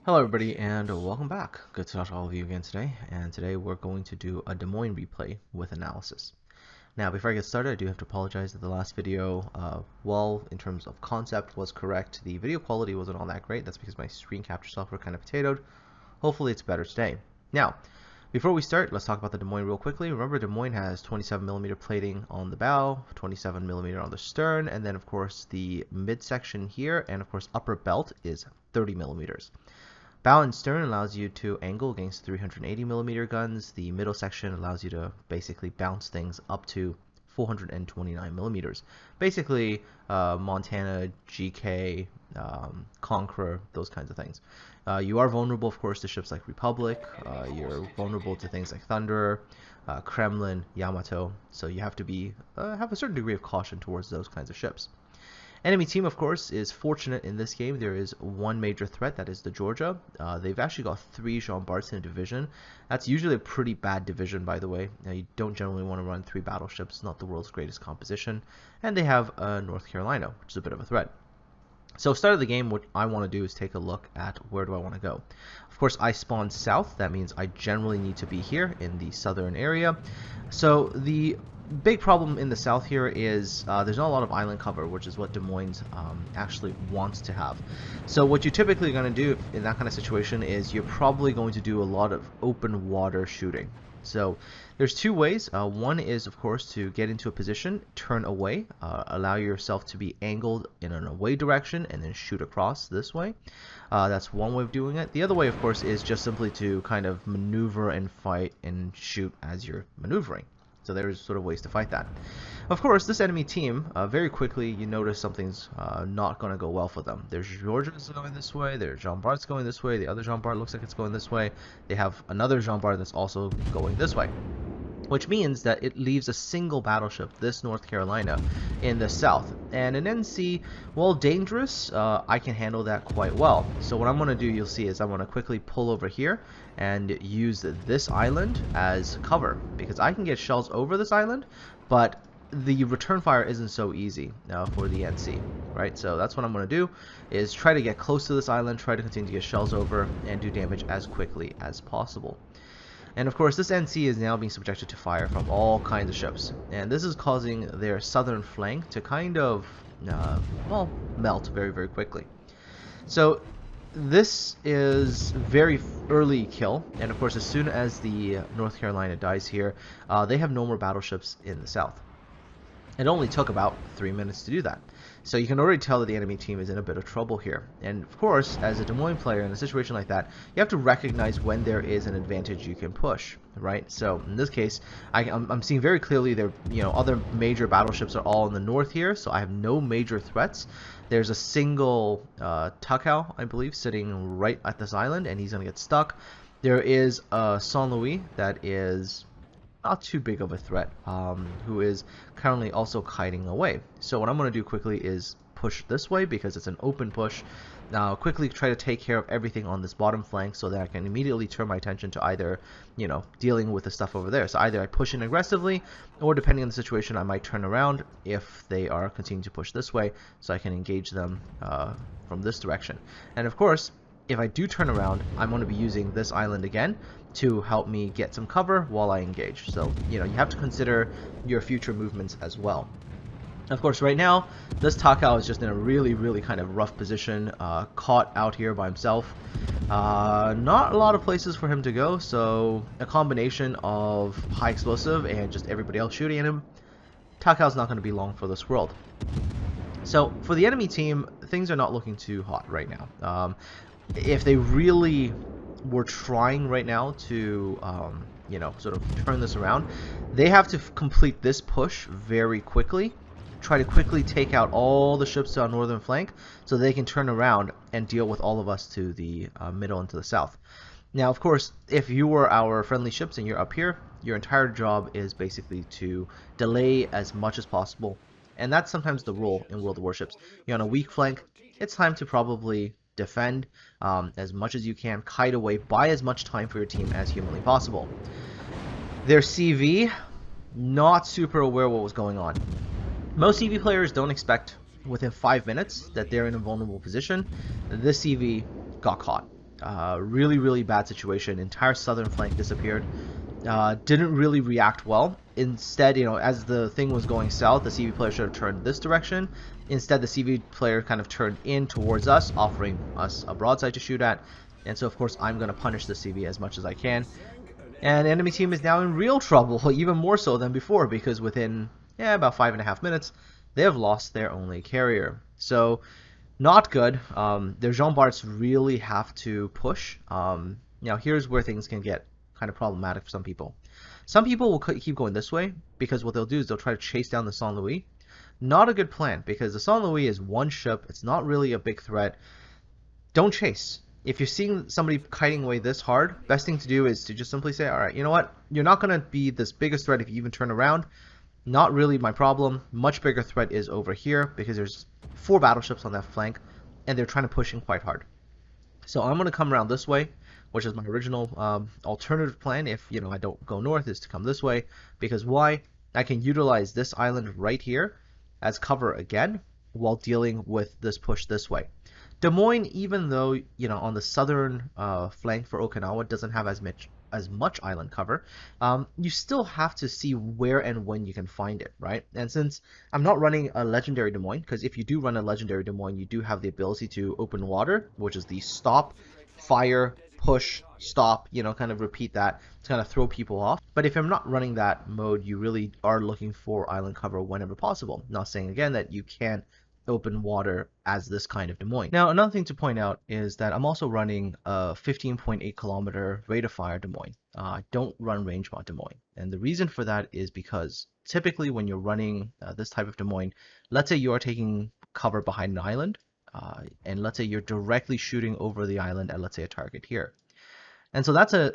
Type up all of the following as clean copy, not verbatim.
Hello everybody and welcome back. Good to talk to all of you again today, and today we're going to do a Des Moines replay with analysis. Now before I get started, I do have to apologize that the last video, well, in terms of concept was correct, the video quality wasn't all that great. That's because my screen capture software kind of potatoed. Hopefully it's better today. Now, before we start, let's talk about the Des Moines real quickly. Remember, Des Moines has 27mm plating on the bow, 27mm on the stern, and then of course the midsection here, and of course upper belt is 30mm. Bow and stern allows you to angle against 380mm guns. The middle section allows you to basically bounce things up to 429mm. Basically, Montana, GK, Conqueror, those kinds of things. You are vulnerable, of course, to ships like Republic. You're vulnerable to things like Thunderer, Kremlin, Yamato. So you have to be have a certain degree of caution towards those kinds of ships. Enemy team, of course, is fortunate in this game. There is one major threat, that is the Georgia. They've actually got 3 Jean Barts in a division. That's usually a pretty bad division, by the way. Now, you don't generally want to run 3 battleships, not the world's greatest composition. And they have North Carolina, which is a bit of a threat. So start of the game, what I want to do is take a look at where do I want to go. Of course, I spawn south. That means I generally need to be here in the southern area. So the big problem in the south here is there's not a lot of island cover, which is what Des Moines actually wants to have. So what you're typically going to do in that kind of situation is you're probably going to do a lot of open water shooting. So there's 2 ways. One is, of course, to get into a position, turn away, allow yourself to be angled in an away direction, and then shoot across this way. That's one way of doing it. The other way, of course, is just simply to kind of maneuver and fight and shoot as you're maneuvering. So there's sort of ways to fight that. Of course, this enemy team, very quickly you notice something's not going to go well for them. There's Georgians going this way, there's Jean Bart's going this way, the other Jean Bart looks like it's going this way. They have another Jean Bart that's also going this way, which means that it leaves a single battleship, this North Carolina, in the south. And an NC, while dangerous, I can handle that quite well. So what I'm going to do, you'll see, is I'm going to quickly pull over here and use this island as cover, because I can get shells over this island, but the return fire isn't so easy for the NC, right? So that's what I'm going to do, is try to get close to this island, try to continue to get shells over, and do damage as quickly as possible. And of course, this NC is now being subjected to fire from all kinds of ships, and this is causing their southern flank to kind of, well, melt very, very quickly. So this is very early kill, and of course, as soon as the North Carolina dies here, they have no more battleships in the south. It only took about 3 minutes to do that. So you can already tell that the enemy team is in a bit of trouble here. And of course, as a Des Moines player in a situation like that, you have to recognize when there is an advantage you can push, right? So in this case, I'm seeing very clearly there, other major battleships are all in the north here, so I have no major threats. There's a single Tuckow, I believe, sitting right at this island, and he's going to get stuck. There is a Saint Louis that is not too big of a threat, who is currently also kiting away. So what I'm going to do quickly is push this way, because it's an open push. Now quickly try to take care of everything on this bottom flank so that I can immediately turn my attention to either, dealing with the stuff over there. So either I push in aggressively, or depending on the situation, I might turn around if they are continuing to push this way, so I can engage them from this direction. And of course, if I do turn around, I'm going to be using this island again to help me get some cover while I engage. So, you have to consider your future movements as well. Of course, right now, this Tuckow is just in a really, really kind of rough position, caught out here by himself. Not a lot of places for him to go, so a combination of high explosive and just everybody else shooting at him, Tuckow's not going to be long for this world. So, for the enemy team, things are not looking too hot right now. If they really were trying right now to, sort of turn this around, they have to complete this push very quickly, try to quickly take out all the ships to our northern flank so they can turn around and deal with all of us to the middle and to the south. Now, of course, if you were our friendly ships and you're up here, your entire job is basically to delay as much as possible, and that's sometimes the rule in World of Warships. You're on a weak flank, it's time to probably defend as much as you can, kite away, buy as much time for your team as humanly possible. Their CV, not super aware what was going on. Most CV players don't expect within 5 minutes that they're in a vulnerable position. This CV got caught. Really bad situation. Entire southern flank disappeared. Didn't really react well. Instead, as the thing was going south, the CV player should have turned this direction. Instead, the CV player kind of turned in towards us, offering us a broadside to shoot at. And so, of course, I'm going to punish the CV as much as I can. And the enemy team is now in real trouble, even more so than before, because within about 5.5 minutes, they have lost their only carrier. So, not good. Their Jean Barts really have to push. Now, here's where things can get kind of problematic for some people. Some people will keep going this way, because what they'll do is they'll try to chase down the Saint Louis. Not a good plan, because the Saint Louis is one ship. It's not really a big threat. Don't chase. If you're seeing somebody kiting away this hard, best thing to do is to just simply say, all right, you know what? You're not going to be this biggest threat if you even turn around. Not really my problem. Much bigger threat is over here, because there's 4 battleships on that flank, and they're trying to push in quite hard. So I'm going to come around this way, which is my original alternative plan if, I don't go north, is to come this way. Because why? I can utilize this island right here as cover again while dealing with this push this way. Des Moines, even though, on the southern flank for Okinawa doesn't have as much island cover, you still have to see where and when you can find it, right? And since I'm not running a legendary Des Moines, because if you do run a legendary Des Moines, you do have the ability to open water, which is the stop, fire, push, stop, kind of repeat that to kind of throw people off. But if I'm not running that mode, you really are looking for island cover whenever possible. Not saying again that you can't open water as this kind of Des Moines. Now, another thing to point out is that I'm also running a 15.8 kilometer rate of fire Des Moines. I don't run range mod Des Moines. And the reason for that is because typically when you're running this type of Des Moines, let's say you are taking cover behind an island, and let's say you're directly shooting over the island at, let's say, a target here. And so that's a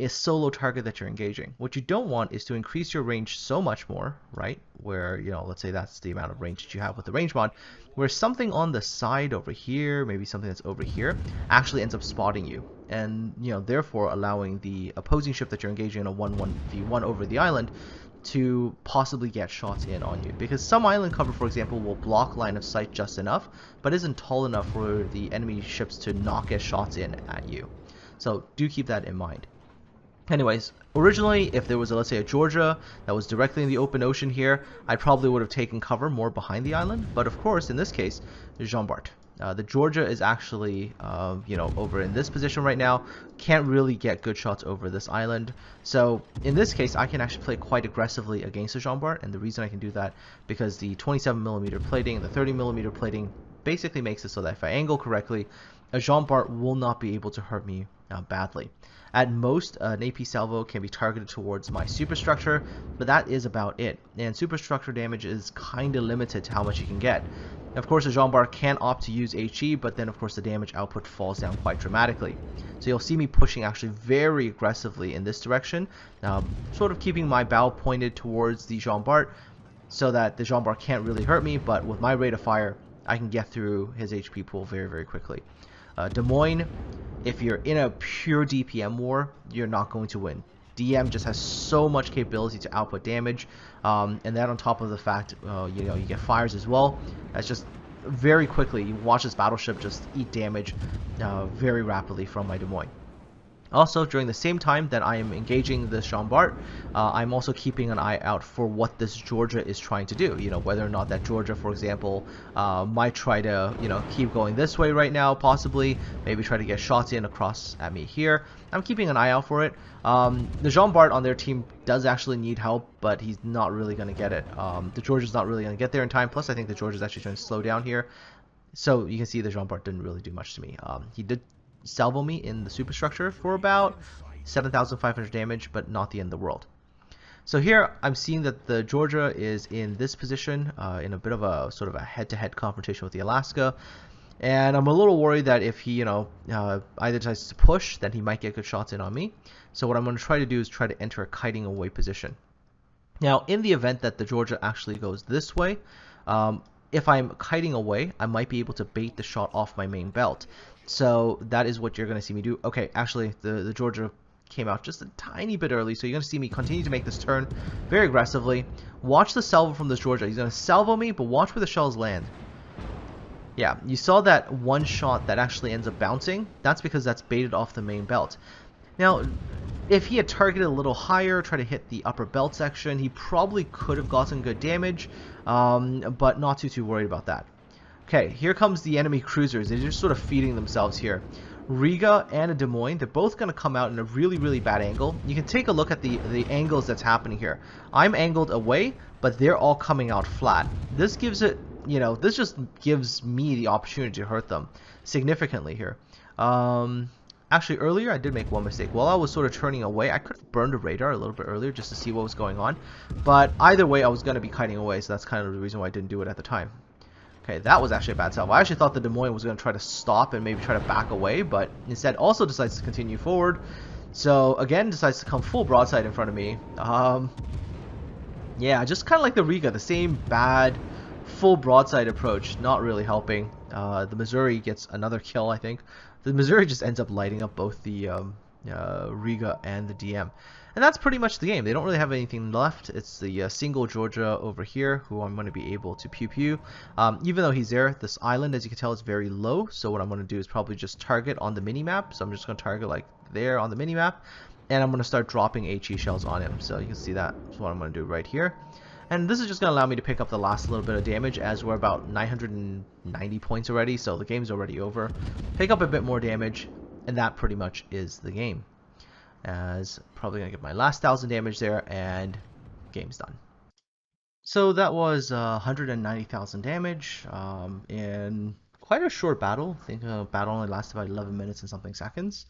solo target that you're engaging. What you don't want is to increase your range so much more, right? Where, let's say that's the amount of range that you have with the range mod, where something on the side over here, maybe something that's over here, actually ends up spotting you. And, therefore allowing the opposing ship that you're engaging in a 1-1v1 over the island to possibly get shots in on you. Because some island cover, for example, will block line of sight just enough, but isn't tall enough for the enemy ships to not get shots in at you. So do keep that in mind. Anyways, originally, if there was, let's say, a Georgia that was directly in the open ocean here, I probably would have taken cover more behind the island. But of course, in this case, Jean Bart. The Georgia is actually, over in this position right now. Can't really get good shots over this island. So in this case, I can actually play quite aggressively against the Jean Bart. And the reason I can do that, because the 27mm plating and the 30mm plating basically makes it so that if I angle correctly, a Jean Bart will not be able to hurt me badly. At most, an AP salvo can be targeted towards my superstructure, but that is about it. And superstructure damage is kind of limited to how much you can get. Of course, a Jean Bart can opt to use HE, but then of course the damage output falls down quite dramatically. So you'll see me pushing actually very aggressively in this direction, sort of keeping my bow pointed towards the Jean Bart so that the Jean Bart can't really hurt me, but with my rate of fire, I can get through his HP pool very quickly. Des Moines, if you're in a pure DPM war, you're not going to win. DM just has so much capability to output damage, and that on top of the fact, you get fires as well. That's just very quickly, you watch this battleship just eat damage very rapidly from my Des Moines. Also, during the same time that I am engaging this Jean Bart, I'm also keeping an eye out for what this Georgia is trying to do. Whether or not that Georgia, for example, might try to, keep going this way right now, possibly. Maybe try to get shots in across at me here. I'm keeping an eye out for it. The Jean Bart on their team does actually need help, but he's not really going to get it. The Georgia's not really going to get there in time. Plus, I think the Georgia's actually trying to slow down here. So you can see the Jean Bart didn't really do much to me. He did salvo me in the superstructure for about 7,500 damage, but not the end of the world. So here I'm seeing that the Georgia is in this position, in a bit of a sort of a head-to-head confrontation with the Alaska, and I'm a little worried that if he, either decides to push, then he might get good shots in on me. So what I'm going to try to do is try to enter a kiting away position. Now, in the event that the Georgia actually goes this way, if I'm kiting away, I might be able to bait the shot off my main belt. So that is what you're going to see me do. Okay, actually, the Georgia came out just a tiny bit early, so you're going to see me continue to make this turn very aggressively. Watch the salvo from this Georgia. He's going to salvo me, but watch where the shells land. Yeah, you saw that one shot that actually ends up bouncing. That's because that's baited off the main belt. Now, if he had targeted a little higher, tried to hit the upper belt section, he probably could have gotten good damage, but not too worried about that. Okay, here comes the enemy cruisers. They're just sort of feeding themselves here. Riga and a Des Moines, they're both going to come out in a really bad angle. You can take a look at the angles that's happening here. I'm angled away, but they're all coming out flat. This gives it, this just gives me the opportunity to hurt them significantly here. Actually, earlier I did make one mistake. While I was sort of turning away, I could have burned the radar a little bit earlier just to see what was going on. But either way, I was going to be kiting away, so that's kind of the reason why I didn't do it at the time. Okay, that was actually a bad salvo. I actually thought the Des Moines was going to try to stop and maybe try to back away, but instead also decides to continue forward. So again, decides to come full broadside in front of me. Yeah, just kind of like the Riga, the same bad full broadside approach, not really helping. The Missouri gets another kill, I think. The Missouri just ends up lighting up both the Riga and the DM. And that's pretty much the game. They don't really have anything left. It's the single Georgia over here who I'm going to be able to pew. Even though he's there, this island, as you can tell, is very low. So what I'm going to do is probably just target on the mini-map. So I'm just going to target like there on the mini-map. And I'm going to start dropping HE shells on him. So you can see that's what I'm going to do right here. And this is just going to allow me to pick up the last little bit of damage as we're about 990 points already. So the game's already over. Pick up a bit more damage. And that pretty much is the game. As probably going to get my last 1,000 damage there, and game's done. So that was 190,000 damage in quite a short battle. I think the battle only lasted about 11 minutes and something seconds.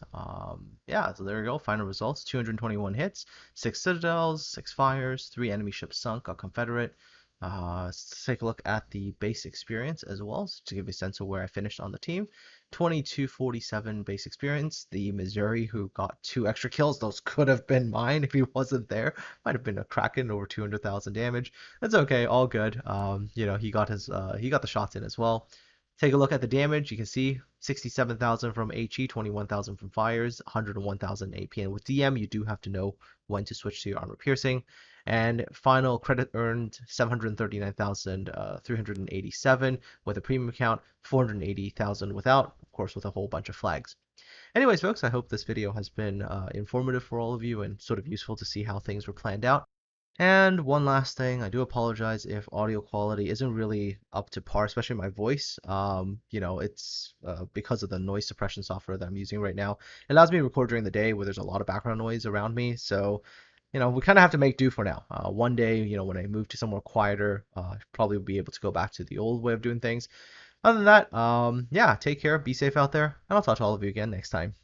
Yeah, so there we go. Final results: 221 hits, 6 citadels, 6 fires, 3 enemy ships sunk, a Confederate. Let's take a look at the base experience as well to give you a sense of where I finished on the team. 2247 base experience. The Missouri, who got 2 extra kills, those could have been mine if he wasn't there. Might have been a Kraken, over 200,000 damage. That's okay, all good. He got the shots in as well. Take a look at the damage. You can see 67,000 from HE, 21,000 from fires, 101,000 AP. And with DM, you do have to know when to switch to your armor piercing. And final credit earned 739,387 with a premium account, 480,000 without, of course, with a whole bunch of flags. Anyways, folks, I hope this video has been informative for all of you and sort of useful to see how things were planned out. And one last thing, I do apologize if audio quality isn't really up to par, especially my voice. It's because of the noise suppression software that I'm using right now. It allows me to record during the day where there's a lot of background noise around me. So, we kind of have to make do for now. One day, when I move to somewhere quieter, probably will be able to go back to the old way of doing things. Other than that, yeah, take care, be safe out there, and I'll talk to all of you again next time.